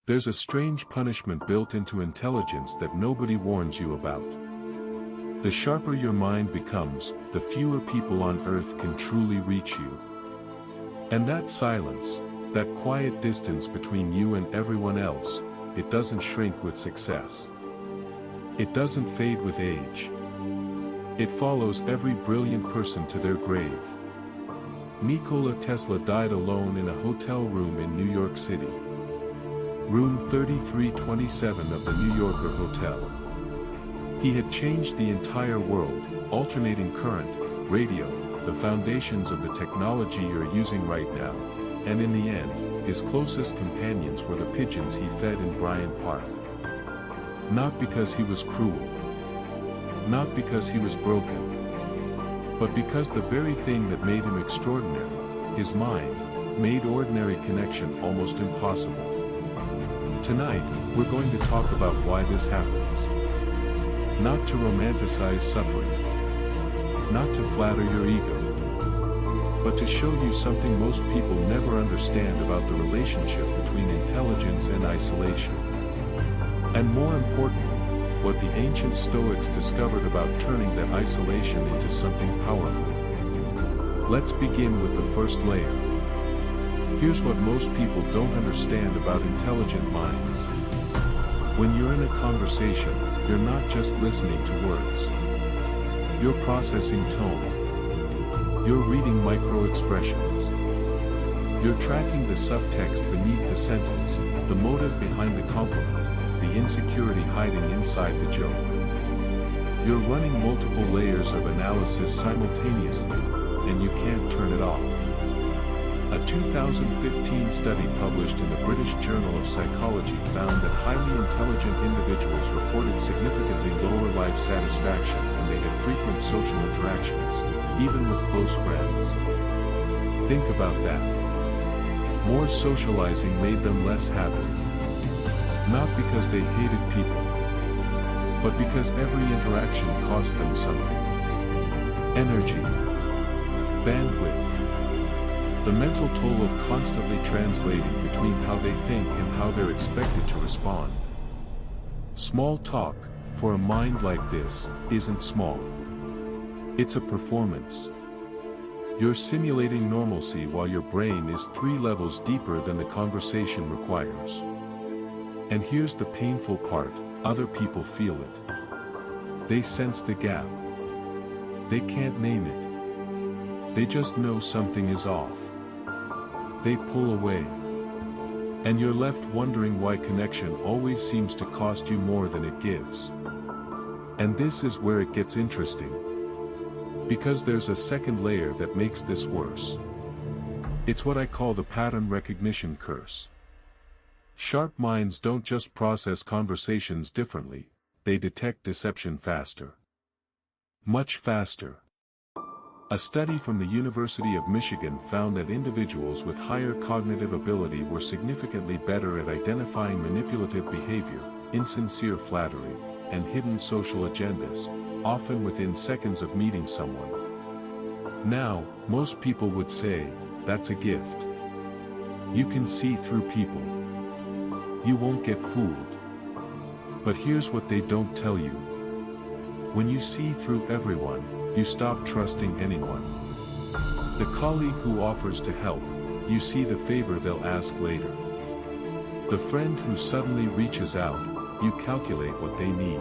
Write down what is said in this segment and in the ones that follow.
There's a strange punishment built into intelligence that nobody warns you about. The sharper your mind becomes, the fewer people on earth can truly reach you. And that silence, that quiet distance between you and everyone else, it doesn't shrink with success. It doesn't fade with age. It follows every brilliant person to their grave. Nikola Tesla died alone in a hotel room in New York City. Room 3327 of the New Yorker Hotel. He had changed the entire world, alternating current, radio, the foundations of the technology you're using right now, and in the end, his closest companions were the pigeons he fed in Bryant Park. Not because he was cruel. Not because he was broken. But because the very thing that made him extraordinary, his mind, made ordinary connection almost impossible. Tonight, we're going to talk about why this happens. Not to romanticize suffering. Not to flatter your ego. But to show you something most people never understand about the relationship between intelligence and isolation. And more importantly, what the ancient Stoics discovered about turning that isolation into something powerful. Let's begin with the first layer. Here's what most people don't understand about intelligent minds. When you're in a conversation, you're not just listening to words. You're processing tone. You're reading micro-expressions. You're tracking the subtext beneath the sentence, the motive behind the compliment, the insecurity hiding inside the joke. You're running multiple layers of analysis simultaneously, and you can't turn it off. A 2015 study published in the British Journal of Psychology found that highly intelligent individuals reported significantly lower life satisfaction when they had frequent social interactions, even with close friends. Think about that. More socializing made them less happy. Not because they hated people, but because every interaction cost them something. Energy. Bandwidth. The mental toll of constantly translating between how they think and how they're expected to respond. Small talk, for a mind like this, isn't small. It's a performance. You're simulating normalcy while your brain is 3 levels deeper than the conversation requires. And here's the painful part, other people feel it. They sense the gap. They can't name it. They just know something is off. They pull away. And you're left wondering why connection always seems to cost you more than it gives. And this is where it gets interesting. Because there's a second layer that makes this worse. It's what I call the pattern recognition curse. Sharp minds don't just process conversations differently, they detect deception faster. Much faster. A study from the University of Michigan found that individuals with higher cognitive ability were significantly better at identifying manipulative behavior, insincere flattery, and hidden social agendas, often within seconds of meeting someone. Now, most people would say, that's a gift. You can see through people. You won't get fooled. But here's what they don't tell you. When you see through everyone, you stop trusting anyone. The colleague who offers to help, you see the favor they'll ask later. The friend who suddenly reaches out, you calculate what they need.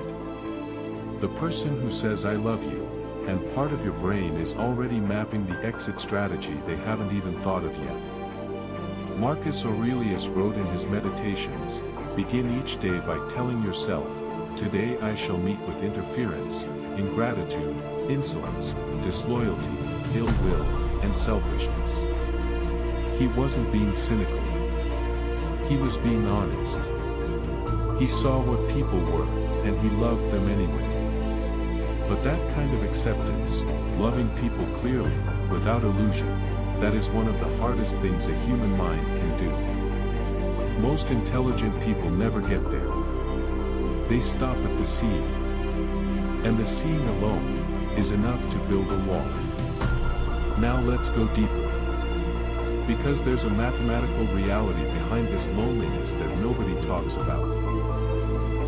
The person who says I love you, and part of your brain is already mapping the exit strategy they haven't even thought of yet. Marcus Aurelius wrote in his Meditations, begin each day by telling yourself, today I shall meet with interference, ingratitude, insolence, disloyalty, ill will, and selfishness. He wasn't being cynical. He was being honest. He saw what people were, and he loved them anyway. But that kind of acceptance, loving people clearly, without illusion, that is one of the hardest things a human mind can do. Most intelligent people never get there. They stop at the seeing. And the seeing alone is enough to build a wall. Now let's go deeper. Because there's a mathematical reality behind this loneliness that nobody talks about.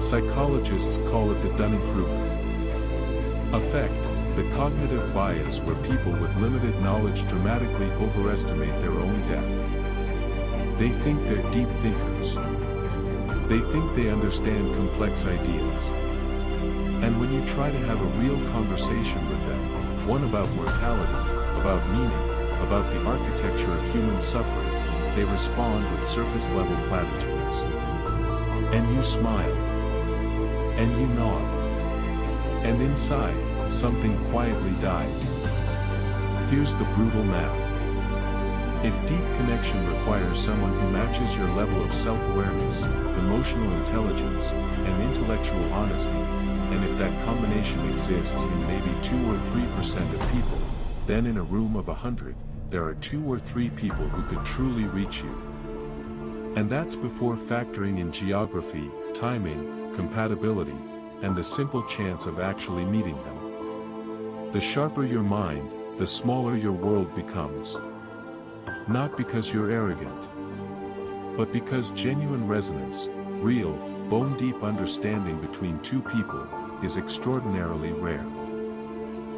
Psychologists call it the Dunning-Kruger effect, the cognitive bias where people with limited knowledge dramatically overestimate their own depth. They think they're deep thinkers. They think they understand complex ideas. And when you try to have a real conversation with them, one about mortality, about meaning, about the architecture of human suffering, they respond with surface-level platitudes. And you smile. And you nod. And inside, something quietly dies. Here's the brutal math. If deep connection requires someone who matches your level of self-awareness, emotional intelligence, and intellectual honesty, and if that combination exists in maybe 2 or 3% of people, then in a room of 100, there are 2 or 3 people who could truly reach you. And that's before factoring in geography, timing, compatibility, and the simple chance of actually meeting them. The sharper your mind, the smaller your world becomes. Not because you're arrogant, but because genuine resonance, real, bone-deep understanding between 2 people, is extraordinarily rare.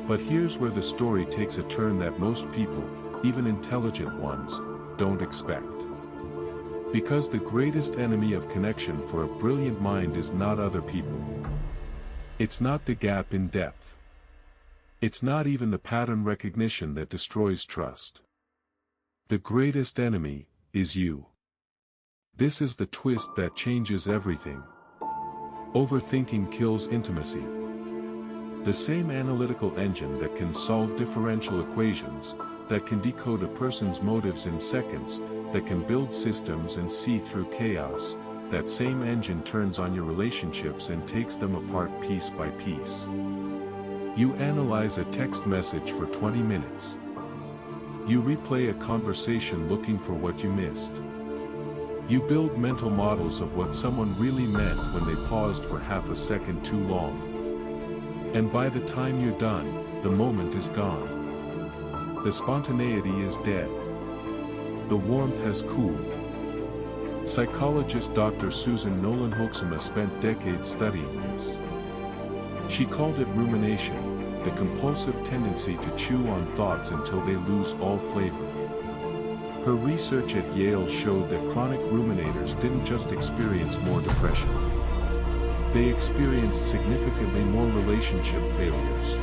But here's where the story takes a turn that most people, even intelligent ones, don't expect. Because the greatest enemy of connection for a brilliant mind is not other people. It's not the gap in depth. It's not even the pattern recognition that destroys trust. The greatest enemy is you. This is the twist that changes everything. Overthinking kills intimacy. The same analytical engine that can solve differential equations, that can decode a person's motives in seconds, that can build systems and see through chaos, that same engine turns on your relationships and takes them apart piece by piece. You analyze a text message for 20 minutes. You replay a conversation looking for what you missed. You build mental models of what someone really meant when they paused for half a second too long. And by the time you're done, the moment is gone. The spontaneity is dead. The warmth has cooled. Psychologist Dr. Susan Nolan Hoeksema spent decades studying this. She called it rumination, the compulsive tendency to chew on thoughts until they lose all flavor. Her research at Yale showed that chronic ruminators didn't just experience more depression. They experienced significantly more relationship failures.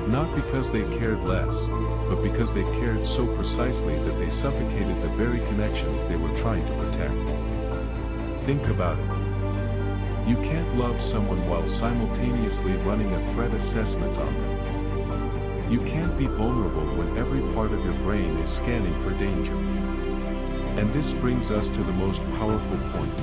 Not because they cared less, but because they cared so precisely that they suffocated the very connections they were trying to protect. Think about it. You can't love someone while simultaneously running a threat assessment on them. You can't be vulnerable when every part of your brain is scanning for danger. And this brings us to the most powerful point.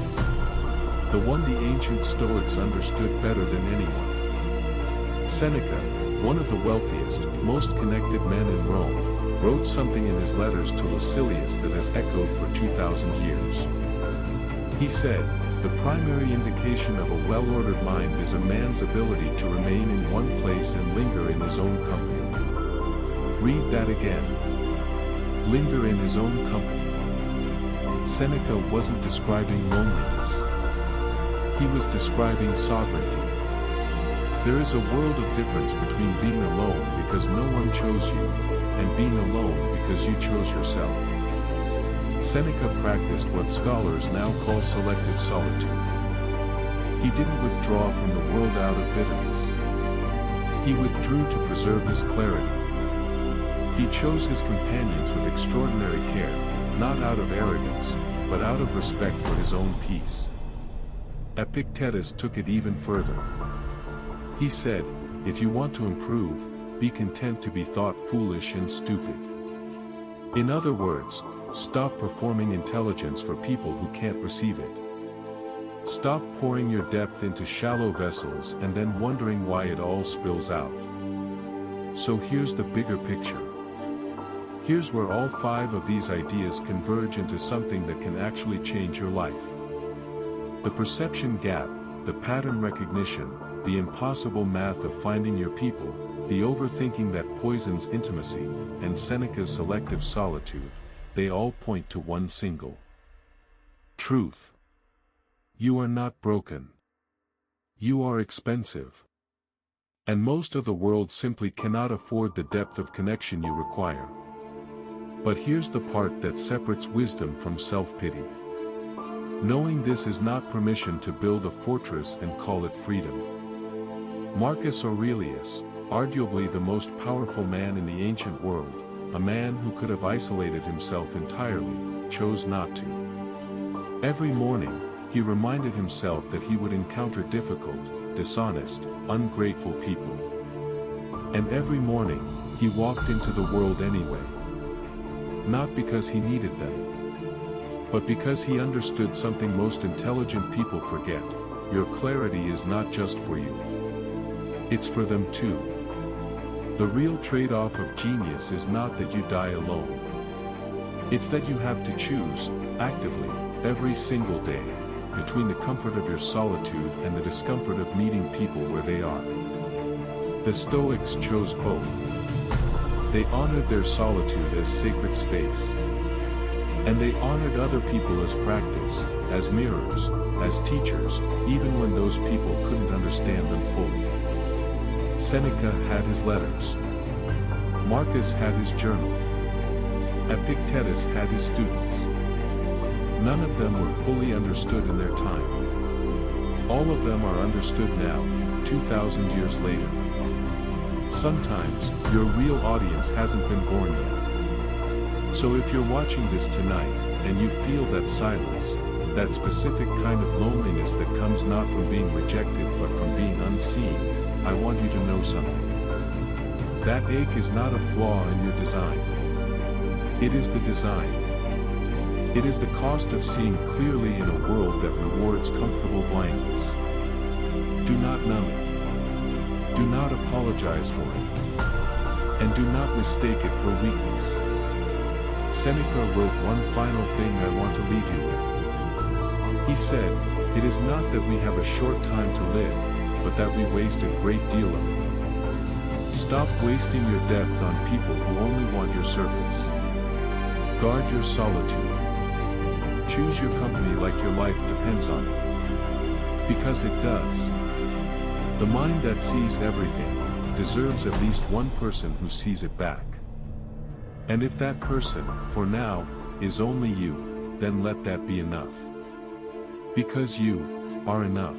The one the ancient Stoics understood better than anyone. Seneca, one of the wealthiest, most connected men in Rome, wrote something in his letters to Lucilius that has echoed for 2,000 years. He said, "The primary indication of a well-ordered mind is a man's ability to remain in one place and linger in his own company." Read that again. Linger in his own company. Seneca wasn't describing loneliness. He was describing sovereignty. There is a world of difference between being alone because no one chose you, and being alone because you chose yourself. Seneca practiced what scholars now call selective solitude. He didn't withdraw from the world out of bitterness. He withdrew to preserve his clarity. He chose his companions with extraordinary care, not out of arrogance, but out of respect for his own peace. Epictetus took it even further. He said, "If you want to improve, be content to be thought foolish and stupid." In other words, stop performing intelligence for people who can't receive it. Stop pouring your depth into shallow vessels and then wondering why it all spills out. So here's the bigger picture. Here's where all 5 of these ideas converge into something that can actually change your life. The perception gap, the pattern recognition, the impossible math of finding your people, the overthinking that poisons intimacy, and Seneca's selective solitude. they all point to one single truth. You are not broken. You are expensive. And most of the world simply cannot afford the depth of connection you require. But here's the part that separates wisdom from self-pity. Knowing this is not permission to build a fortress and call it freedom. Marcus Aurelius, arguably the most powerful man in the ancient world, a man who could have isolated himself entirely, chose not to. Every morning, he reminded himself that he would encounter difficult, dishonest, ungrateful people. And every morning, he walked into the world anyway. Not because he needed them, but because he understood something most intelligent people forget: your clarity is not just for you. It's for them too. The real trade-off of genius is not that you die alone. It's that you have to choose, actively, every single day, between the comfort of your solitude and the discomfort of meeting people where they are. The Stoics chose both. They honored their solitude as sacred space. And they honored other people as practice, as mirrors, as teachers, even when those people couldn't understand them fully. Seneca had his letters. Marcus had his journal. Epictetus had his students. None of them were fully understood in their time. All of them are understood now, 2,000 years later. Sometimes, your real audience hasn't been born yet. So if you're watching this tonight, and you feel that silence, that specific kind of loneliness that comes not from being rejected but from being unseen, I want you to know something. That ache is not a flaw in your design. It is the design. It is the cost of seeing clearly in a world that rewards comfortable blindness. Do not numb it. Do not apologize for it. And do not mistake it for weakness. Seneca wrote one final thing I want to leave you with. He said, "It is not that we have a short time to live, but that we waste a great deal of it." Stop wasting your depth on people who only want your surface. Guard your solitude. Choose your company like your life depends on it. Because it does. The mind that sees everything deserves at least one person who sees it back. And if that person, for now, is only you, then let that be enough. Because you are enough.